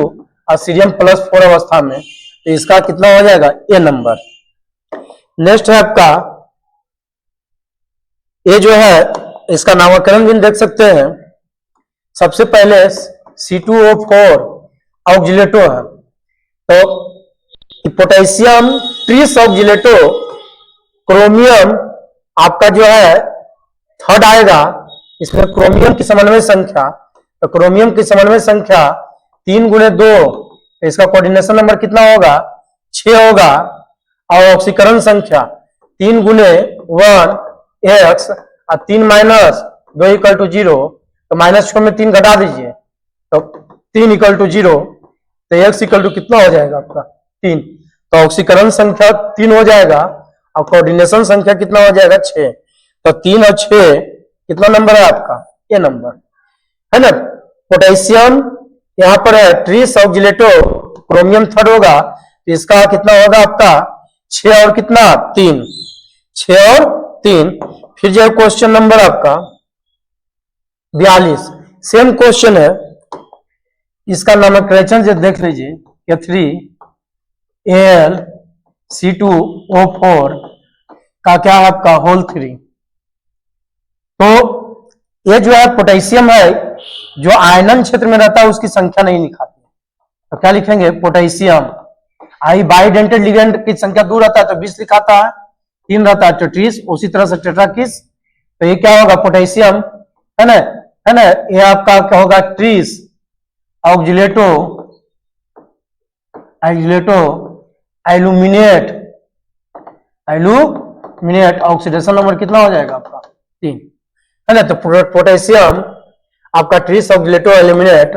और सीरियम +4 अवस्था में, तो इसका कितना हो जाएगा, ए नंबर। नेक्स्ट है आपका ये जो है इसका नामकरण भी देख सकते हैं। सबसे पहले C2O4 ऑक्जिलेटो है, तो कि पोटेशियम ट्रीसऑक्जिलेटो क्रोमियम आपका जो है थर्ड आएगा। इसमें क्रोमियम की समन्वय संख्या, तो क्रोमियम की समन्वय संख्या 3 गुणे 2, तो इसका कोऑर्डिनेशन नंबर कितना होगा 6 होगा। और ऑक्सीकरण संख्या 3 गुणे 1 x और 3 माइनस 2 इक्वल टू 0, तो -6 में 3 घटा दीजिए तो 3 इक्वल टू 0, तो x इक्वल टू कितना हो जाएगा आपका 3, तो ऑक्सीकरण संख्या 3 हो जाएगा और कोऑर्डिनेशन संख्या कितना हो जाएगा 6, तो 3 और 6 कितना नंबर है आपका ये नंबर है ना। पोटेशियम यहाँ पर है ट्रीसऑक्जिलेटो क्रोमियम थर्ड होगा, तो इसका कितना होगा आपका 6 और कितना 3, 6 और 3। फिर जो है क्वेश्चन नंबर आपका 42, सेम क्वेश्चन है, इसका नोमेनक्लेचर जो देख लीजिए Al(C2O4) का क्या है आपका होल 3। तो ये जो है पोटेशियम है जो आयनन क्षेत्र में रहता है उसकी संख्या नहीं लिखाते, तो क्या लिखेंगे पोटेशियम आई बाइडेंटेड लिगेंड की संख्या 2 रहता है तो 20 लिखाता है, 3 रहता है तो 30, उसी तरह से टेट्राकिस, तो ये क्या होगा पोटेशियम है ना, है ना, ये आपका क्या होगा ट्रीस ऑक्जिलेटो एल्यूमिनेट ऑक्सीडेशन नंबर कितना हो जाएगा आपका 3 है ना। तो पोटेशियम आपका ट्रीस ऑक्जिलेटो एल्यूमिनेट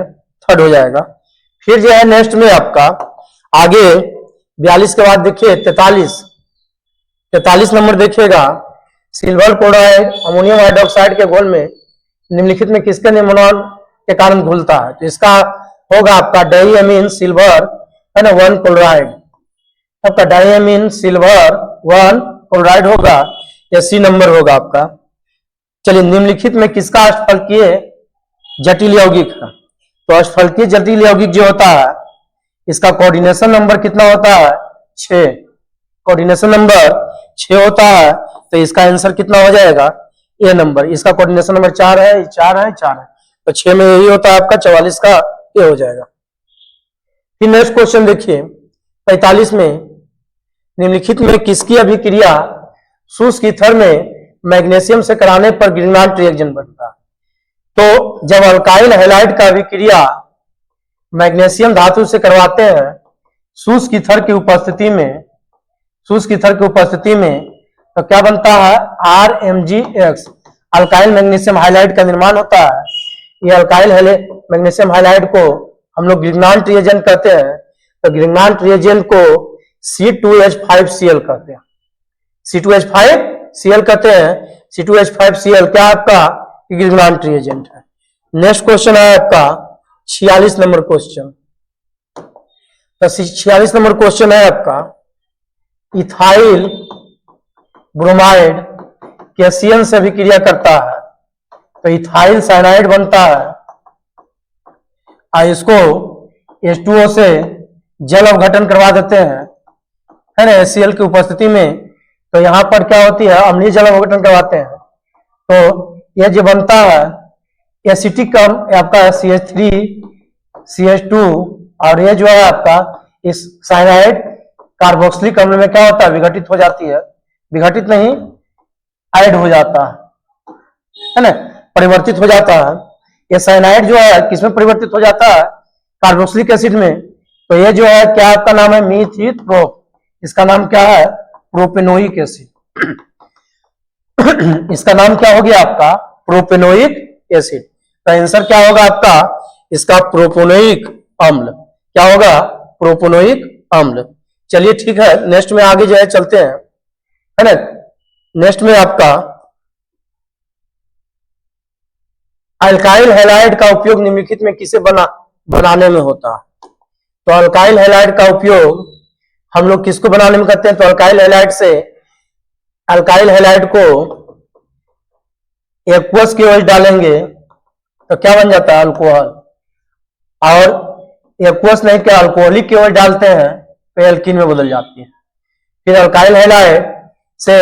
थर्ड हो जाएगा। फिर जो है नेक्स्ट में आपका आगे 42 के बाद देखिए 43 नंबर देखिएगा, सिल्वर क्लोराइड अमोनियम हाइड्रोक्साइड के घोल में निम्नलिखित में किसके निम्नमान के कारण घुलता है, तो इसका होगा आपका डाइएमीन सिल्वर है ना 1 क्लोराइड, आपका डाइएमीन सिल्वर 1 क्लोराइड होगा, या सी नंबर होगा आपका। चलिए निम्नलिखित में किसका अष्टफलकीय जटिल यौगिक है, तो अष्टफलकीय जटिल यौगिक जो होता है इसका कोऑर्डिनेशन नंबर कितना होता है 6, कोऑर्डिनेशन नंबर 6 होता है, तो इसका आंसर कितना हो जाएगा ए नंबर। इसका कोऑर्डिनेशन नंबर 4 है, 4 है, 4 है, तो 6 में यही होता है आपका 44 का ये हो जाएगा। फिर नेक्स्ट क्वेश्चन देखिए 45 में, निम्नलिखित में किसकी अभिक्रिया शुष्क ईथर में मैग्नीशियम से कराने पर ग्रिग्नाट रिएक्शन बनता है, तो जब अल्काइल हैलाइड का अभिक्रिया मैग्नीशियम धातु से करवाते हैं शुष्क ईथर की उपस्थिति में, तो क्या बनता है RMgX, अल्काइल मैग्नीशियम हाइलाइड का निर्माण होता है। ये अल्काइल मैग्नीशियम हाइलाइड को हम लोग ग्रिग्नाट रिएजेंट कहते हैं, तो ग्रिग्नाट रिएजेंट को C2H5Cl कहते हैं, C2H5Cl कहते हैं। C2H5Cl क्या आपका ग्रिग्नाट रिएजेंट है। नेक्स्ट क्वेश्चन है आपका 46 नंबर क्वेश्चन, तो 46 नंबर क्वेश्चन है आपका इथाइल ब्रोमाइड कैल्शियम से अभिक्रिया करता है, तो इथाइल साइनाइड बनता है और इसको H2O से जल अवघटन करवा देते हैं है ना HCl की उपस्थिति में, तो यहां पर क्या होती है अम्लीय जल अवघटन करवाते हैं, तो यह जो बनता है एसिटिक आपका CH3CH2, और ये जो है आपका इस साइनाइड कार्बोक्सिलिक अम्ल में क्या होता है विघटित हो जाती है, विघटित नहीं ऐड हो जाता है ना, परिवर्तित हो जाता है। ये साइनाइड जो है किसमें परिवर्तित हो जाता है कार्बोक्सिलिक एसिड में, तो ये जो है क्या आपका नाम है मीथियोप्रोप, इसका नाम क्या है प्रोपेनोइक एसिड इसका नाम क्या हो गया आपका प्रोपेनोइक एसिड, तो आंसर क्या होगा आपका इसका प्रोपेनोइक अम्ल, क्या होगा प्रोपेनोइक अम्ल। चलिए ठीक है, नेक्स्ट में आगे जो है चलते हैं है ना। नेक्स्ट में आपका अल्काइल हैलाइड का उपयोग निम्नलिखित में किसे बनाने में होता है, तो अल्काइल हैलाइड का उपयोग हम लोग किसको बनाने में करते हैं, तो अल्काइल हैलाइड को एक्वस की ओर डालेंगे तो क्या बन जाता है अल्कोहल, और एक्वस नहीं क्या अल्कोहलिक की ओर डालते हैं तो एल्कीन में बदल जाती है। फिर अल्काइल हैलाइड से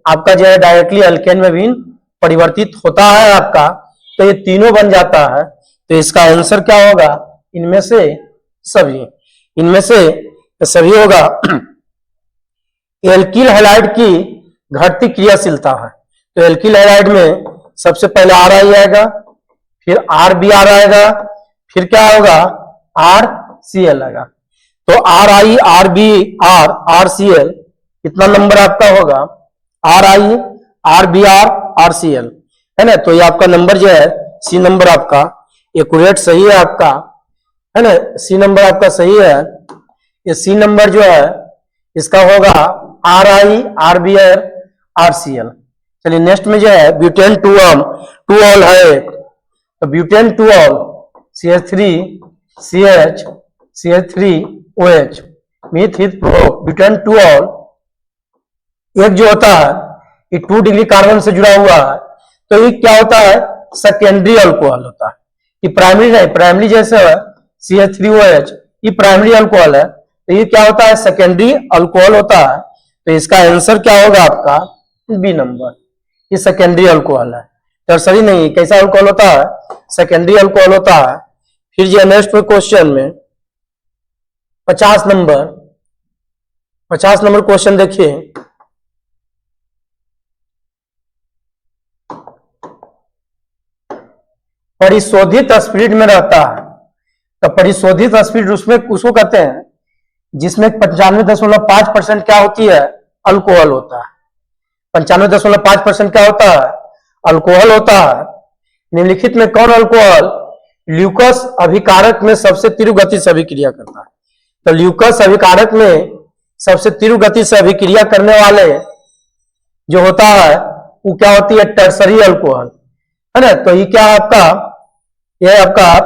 आपका जो है डायरेक्टली अल्केन में भी परिवर्तित होता है आपका, तो ये तीनों बन जाता है, तो इसका आंसर क्या होगा इनमें से सभी, इनमें से तो सभी होगा एल्किल हैलाइड की घटती क्रियाशीलता है। तो एल्किल हैलाइड में सबसे पहले आर आई आएगा, फिर आर बी आर आएगा, फिर क्या होगा आर सी एल आएगा। तो R I R B R R C L कितना नंबर आपका होगा R I R B R C L है ना। तो ये आपका नंबर जो है सी नंबर आपका एक्यूरेट सही है आपका, है ना। सी नंबर आपका सही है। ये सी नंबर जो है इसका होगा R I R B R C L. चलिए नेक्स्ट में जो है ब्यूटेन टू ऑल है एक, तो butane two ol CH3 CH CH3 OH मीथित प्रो ब्यूटेन टू ऑल एक जो होता है ये 2 डिग्री कार्बन से जुड़ा हुआ है। तो ये क्या होता है सेकेंडरी अल्कोहल होता है। ये प्राइमरी नहीं, प्राइमरी जैसे है CH3OH ये प्राइमरी अल्कोहल है, तो ये क्या होता है सेकेंडरी अल्कोहल होता है। तो इसका आंसर क्या होगा आपका बी नंबर, ये सेकेंडरी अल्कोहल है, टर्सरी नहीं। कैसा अल्कोहल होता है सेकेंडरी अल्कोहल होता है। फिर जो नेक्स्ट में क्वेश्चन में 50 नंबर क्वेश्चन देखिए। परिशोधित स्पिरिट में रहता है, तो परिशोधित स्पिरिट उसमें उसको कहते हैं जिसमें 95.5% क्या होती है अल्कोहल होता है। 95.5% क्या होता है अल्कोहल होता है। निम्नलिखित में कौन अल्कोहल ल्यूकस अभिकारक में सबसे तीव्र गति से अभिक्रिया करता है। तो ल्यूकस अभिकारक में सबसे तीव्र गति से अभिक्रिया करने वाले जो होता है वो क्या होती है टर्सरी अल्कोहल, है ना। तो ये क्या आपका ये आपका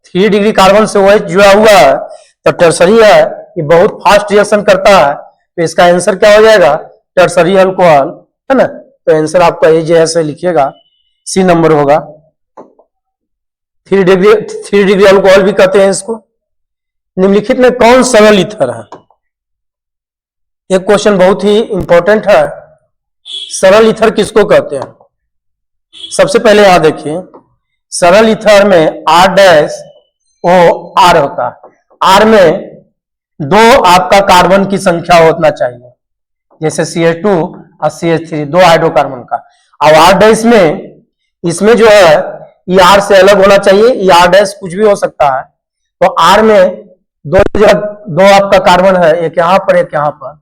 3 डिग्री कार्बन से OH जुड़ा हुआ है, तो टर्सरी है, ये बहुत फास्ट रिएक्शन करता है। तो इसका आंसर क्या हो जाएगा टर्सरी अल्कोहल, है ना। तो आंसर आपका ये जैसे लिखिएगा सी नंबर होगा। 3 डिग्री अल्कोहल भी कहते हैं इसको। निम्नलिखित में कौन सरल ईथर है। एक क्वेश्चन बहुत ही इंपॉर्टेंट है, सरल ईथर किसको कहते हैं। सबसे पहले यहां देखिए सरल ईथर में R' होता है। R में 2 आपका कार्बन की संख्या होना चाहिए, जैसे CH2 और CH3 2 हाइड्रोकार्बन का। अब R' में इसमें जो है ये R से अलग होना चाहिए, ये R' कुछ भी हो सकता है। तो R में 2 आपका कार्बन है, एक यहाँ पर एक यहाँ पर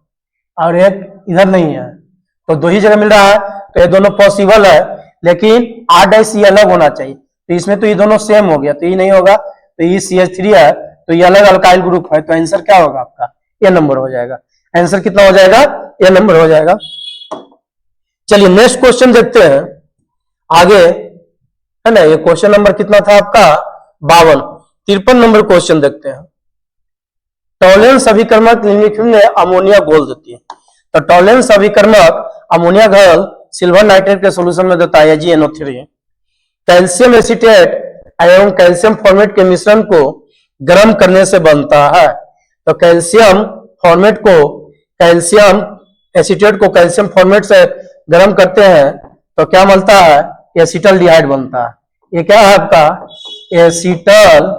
और एक इधर नहीं है, तो 2 ही जगह मिल रहा है। तो ये दोनों पॉसिबल है, लेकिन R' ये अलग होना चाहिए। तो इसमें तो ये दोनों सेम हो गया, तो ये नहीं होगा। तो ये CH3 है, तो ये अलग अल्काइल ग्रुप है, तो आंसर क्या होगा आपका ये नंबर हो जाएगा। आंसर कितना हो जाएगा ये नंबर हो जाएगा। चलिए नेक्स्ट क्वेश्चन देखते हैं आगे, है ना। ये क्वेश्चन नंबर कितना था आपका 52। 53 नंबर क्वेश्चन देखते हैं। टॉलेंस अभिकर्मक निम्नलिखित में अमोनिया घोल देती है। तो टॉलेंस अभिकर्मक अमोनिया घोल सिल्वर नाइट्रेट के सोल्यूशन में देता है GnO3। कैल्शियम एसीटेट एवं कैल्शियम फॉर्मेट के मिश्रण को गर्म करने से बनता है। तो कैल्शियम फॉर्मेट को कैल्शियम एसीटेट को कैल्शियम फॉर्मेट से गर्म करते हैं तो क्या बनता है एसीटल डिहाइड बनता है। ये क्या है आपका एसीटल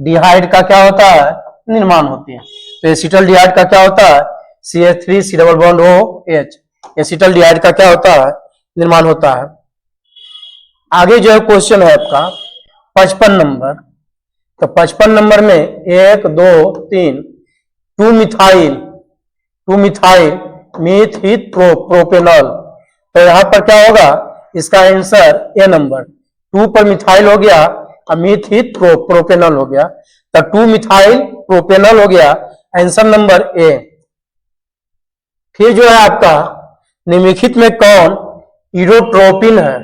डिहाइड का क्या होता है निर्माण होती है। तो एसीटल डिहाइड का क्या होता है CH3 C double bond OH, acetaldehyde का क्या होता है निर्माण होता है। आगे जो है क्वेश्चन है आपका 55 नंबर। तो 55 नंबर में 1 2 3 2 मिथाइल मीथित प्रोपेनॉल। तो यहां पर क्या होगा इसका आंसर ए नंबर। 2 पर मिथाइल हो गया और मीथित प्रोपेनॉल हो गया, तो 2 मिथाइल प्रोपेनॉल हो गया, आंसर नंबर ए। फिर जो है आपका निम्नलिखित में कौन इरोट्रोपिन है।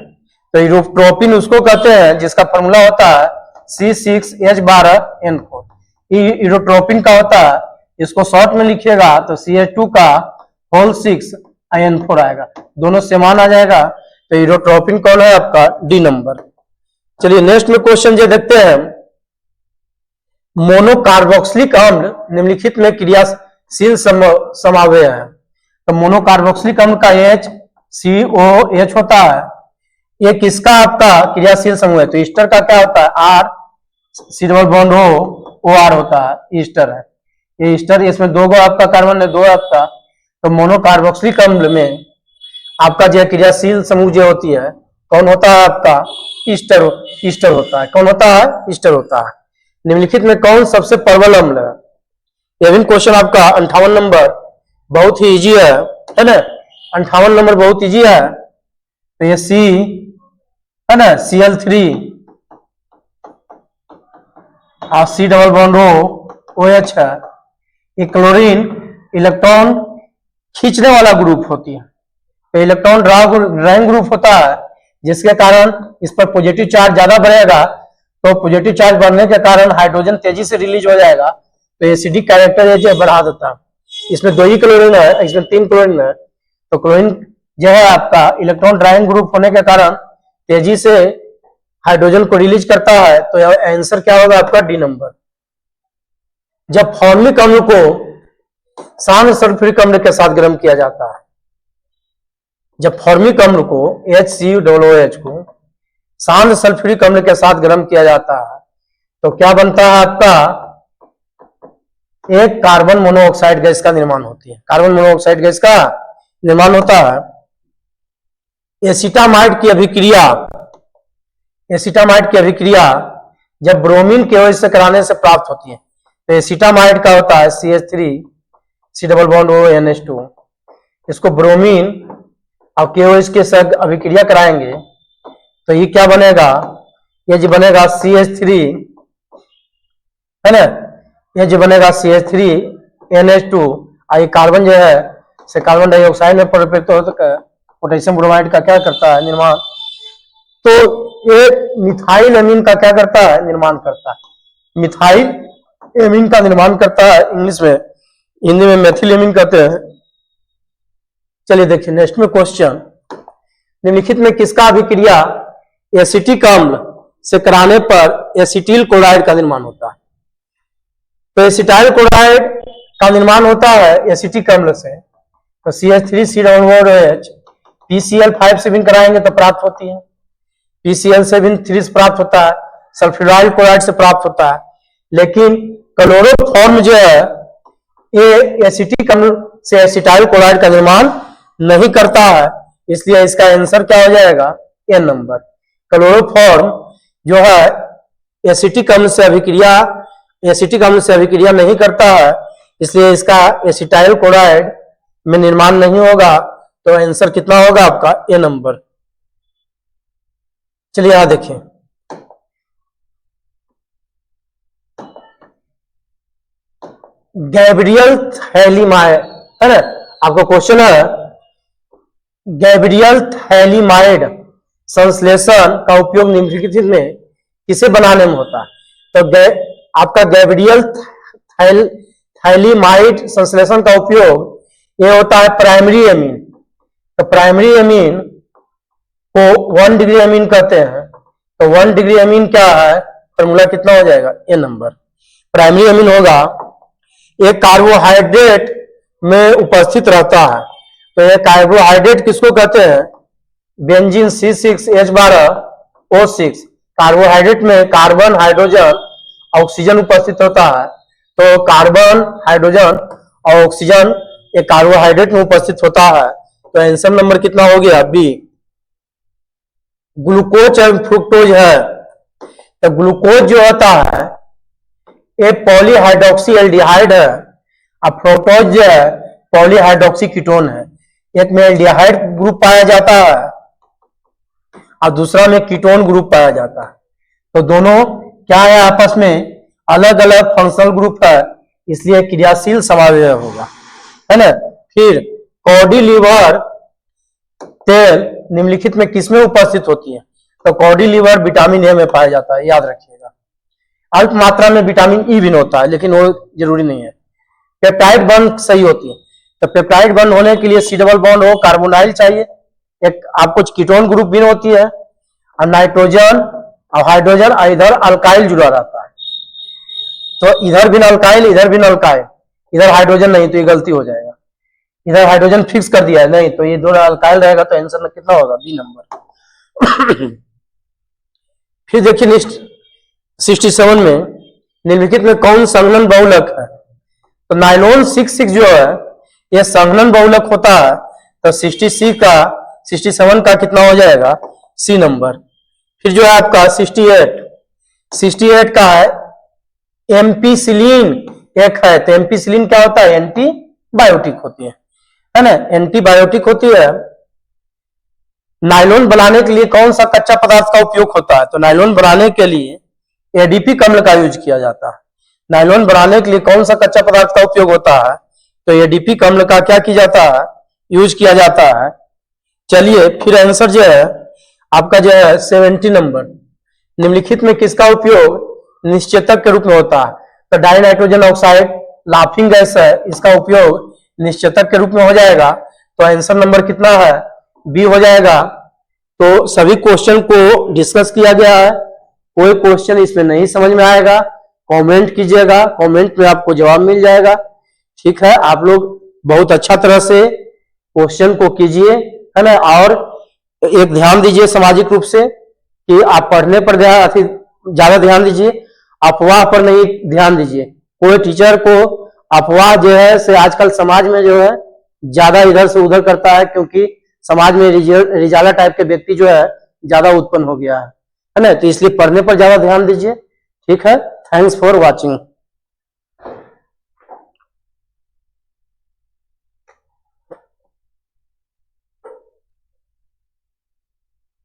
तो इरोट्रोपिन उसको कहते हैं जिसका फॉर्मूला होता है C6H12N4। ये इरोट्रोपिन का होता है, इसको शॉर्ट में लिखिएगा तो CH2 का होल 6 N4 आएगा, दोनों समान आ जाएगा। तो इरोट्रोपिन कौन है आपका डी नंबर। चलिए नेक्स्ट में क्वेश्चन जो देखते हैं मोनोकार्बोक्सिलिक अम्ल निम्नलिखित में क्रियाशील समावेय है। तो मोनोकार्बोक्सिलिक अम्ल का HCOH होता है, ये किसका आपका क्रियाशील समूह है। तो ईस्टर का क्या होता है R C double bond OR होता है, ईस्टर है। ये ईस्टर, इसमें 2 गो आपका कार्बन है, 2 आपका, तो मोनोकार्बोक्सिलिक अम्ल में आपका जो क्रियाशील समूह जो होती है कौन होता है आपका, ईस्टर, ईस्टर होता है। कौन होता है, ईस्टर होता है। निम्नलिखित में कौन सबसे प्रबल अम्ल है? यह भी क्वेश्चन आपका 58 नंबर, बहुत ही इजी है ना, 58 नंबर बहुत इजी है। तो ये सी है ना, Cl3 और C डबल बॉन्ड OH है। ये क्लोरीन इलेक्ट्रॉन खींचने वाला ग्रुप होती है, तो इलेक्ट्रॉन ड्रॉइंग ग्रुप होता है, जिसके कारण इस पर पॉजिटिव चार्ज ज्यादा बढ़ेगा, तो पॉजिटिव चार्ज बढ़ने के कारण हाइड्रोजन तेजी से रिलीज हो जाएगा, तो एसिडिक कैरेक्टर जो बढ़ा देता है। इसमें 2 ही क्लोरीन है, इसमें 3 क्लोरीन है, तो क्लोरीन जो है आपका इलेक्ट्रॉन ड्रॉइंग ग्रुप होने के कारण तेजी से हाइड्रोजन को रिलीज करता है। तो आंसर क्या होगा आपका, डी नंबर। जब फॉर्मिक अम्ल को शांत सल्फ्यूरिक अम्ल के साथ गर्म किया जाता है, जब फॉर्मिक अम्ल को HCOOH को शांत सल्फ्यूरिक अम्ल के साथ गर्म किया जाता है, तो क्या बनता है आपका, एक कार्बन मोनोऑक्साइड गैस का निर्माण होती है, कार्बन मोनोऑक्साइड गैस का निर्माण होता है। एसिटामाइड की अभिक्रिया, एसिटामाइड की अभिक्रिया जब ब्रोमीन के OH से कराने से प्राप्त होती है, तो एसिटामाइड का होता है CH3 C double bond ONH2। इसको ब्रोमीन और KOH के साथ अभिक्रिया कराएंगे, तो ये क्या बनेगा, ये जो बनेगा CH3 है ना, ये जो बनेगा CH3NH2, और ये कार्बन जो है से कार्बन डाइऑक्साइड में परिवर्तित होकर पोटेशियम ब्रोमाइड का क्या करता है, निर्माण। तो ये मिथाइल एमीन का क्या करता है, निर्माण करता है, मिथाइल एमीन का निर्माण करता है, इंग्लिश में, हिंदी में मेथिल एमीन कहते हैं। चलिए देखिए नेक्स्ट में क्वेश्चन, निम्नलिखित में किसका अभिक्रिया एसिटिक अम्ल से कराने पर एसिटिल क्लोराइड का निर्माण होता है? तो एसिटाइल क्लोराइड का निर्माण होता है एसिटिक अम्ल से, तो CH3COOH PCl5 से भी कराएंगे तो प्राप्त होती है, PCl से भी 3 से प्राप्त होता है, सल्फ्यूराइल क्लोराइड से प्राप्त होता है। लेकिन क्लोरोफॉर्म जो है ये एसिटिक अम्ल से एसिटाइल क्लोराइड का निर्माण नहीं करता है, इसलिए इसका आंसर क्या हो जाएगा, ए नंबर। क्लोरोफॉर्म जो है एसिटिक अम्ल से अभिक्रिया नहीं करता है, इसलिए इसका एसिटाइल क्लोराइड में निर्माण नहीं होगा, तो आंसर कितना होगा आपका, ए नंबर। चलिए यहां देखिए, गैब्रियल थैलीमाइड है ना, आपका क्वेश्चन है गैब्रियल थैलीमाइड संश्लेषण का उपयोग निम्नलिखित में किसे बनाने में होता है? तो आपका गैब्रियल थैलीमाइड संश्लेषण का उपयोग ये होता है प्राइमरी एमीन। तो प्राइमरी एमीन को 1 डिग्री एमीन कहते हैं, तो 1 डिग्री एमीन क्या है, फॉर्मूला कितना हो जाएगा, ए नंबर। प्राइमरी एमीन होगा एक कार्बोहाइड्रेट में उपस्थित रहता है, तो ये कार्बोहाइड्रेट किसको कहते हैं, बेंजीन C6H12O6। कार्बोहाइड्रेट में कार्बन, हाइड्रोजन, ऑक्सीजन उपस्थित होता है, तो कार्बन, हाइड्रोजन और ऑक्सीजन एक कार्बोहाइड्रेट में उपस्थित होता है, तो आंसर नंबर कितना हो गया, बी। ग्लूकोज एवं फ्रुक्टोज है, तो ग्लूकोज जो होता है ये पॉलीहाइड्रोक्सी एल्डिहाइड है, और फ्रुक्टोज जो है पॉलीहाइड्रोक्सी कीटोन है। एक में एल्डिहाइड ग्रुप पाया जाता है और दूसरा में कीटोन ग्रुप पाया जाता है, तो दोनों क्या है, आपस में अलग अलग फंक्शनल ग्रुप है, इसलिए क्रियाशील समावयव होगा, है ना। फिर कॉडी लीवर तेल निम्नलिखित में किसमें उपस्थित होती है? तो कॉडी लीवर विटामिन ए में पाया जाता है, याद रखिएगा। अल्प मात्रा में विटामिन ई भी होता है, लेकिन वो जरूरी नहीं है। पेप्टाइड बॉन्ड सही होती है, तो पेप्टाइड बॉन्ड होने के लिए C डबल बॉन्ड हो कार्बोनाइल चाहिए, एक आपको कीटोन ग्रुप भी होती है, और नाइट्रोजन और हाइड्रोजन, और इधर अल्काइल जुड़ा रहता है, तो इधर भी अल्काइल, इधर भी अल्काइल, इधर हाइड्रोजन नहीं, तो ये गलती हो जाएगा। इधर हाइड्रोजन फिक्स कर दिया है, नहीं तो ये दोनों अल्काइल रहेगा, तो आंसर में कितना होगा, बी नंबर। फिर देखिए नेक्स्ट 67 में निम्नलिखित में कौन संलग्न बहुलक है? तो नाइलॉन 66 जो है ये संघनन बहुलक होता है, तो 67 का कितना हो जाएगा, सी नंबर। फिर जो है आपका 68 का है एम्पीसिलिन एक है, तो एम्पीसिलिन क्या होता है, एंटीबायोटिक होती है ना, एंटीबायोटिक होती है। नायलॉन बनाने के लिए कौन सा कच्चा पदार्थ का उपयोग होता है, तो नायलॉन बनाने के लिए एडीपी अम्ल का यूज किया जाता है। नायलॉन बनाने के लिए कौन सा कच्चा पदार्थ का उपयोग होता है, तो एडीपी अम्ल का क्या किया जाता है, यूज किया जाता है। चलिए फिर आंसर जो है आपका जो है 70 नंबर, निम्नलिखित में किसका उपयोग निश्चेतक के रूप में होता है, तो die nitrogen oxide laughing gas है, इसका उपयोग निश्चेतक के रूप में हो जाएगा। तो आंसर नंबर कितना है, बी हो जाएगा। तो सभी क्वेश्चन को डिस्कस किया गया है, कोई क्वेश्चन इसमें नहीं समझ में आएगा कमेंट कीजिएगा, कमेंट में आपको जवाब मिल जाएगा। ठीक है, आप लोग बहुत अच्छा तरह से क्वेश्चन को कीजिए, है ना। और एक ध्यान दीजिए सामाजिक रूप से कि आप पढ़ने पर ज्यादा ध्यान दीजिए, अफवाह पर नहीं ध्यान दीजिए। कोई टीचर को अफवाह जो है से आजकल समाज में जो है ज्यादा इधर से उधर करता है, क्योंकि समाज में रिजाला टाइप के व्यक्ति जो है ज्यादा उत्पन्न हो गया है ना। तो इसलिए पढ़ने पर ज्यादा ध्यान दीजिए। ठीक है, थैंक्स फॉर वॉचिंग।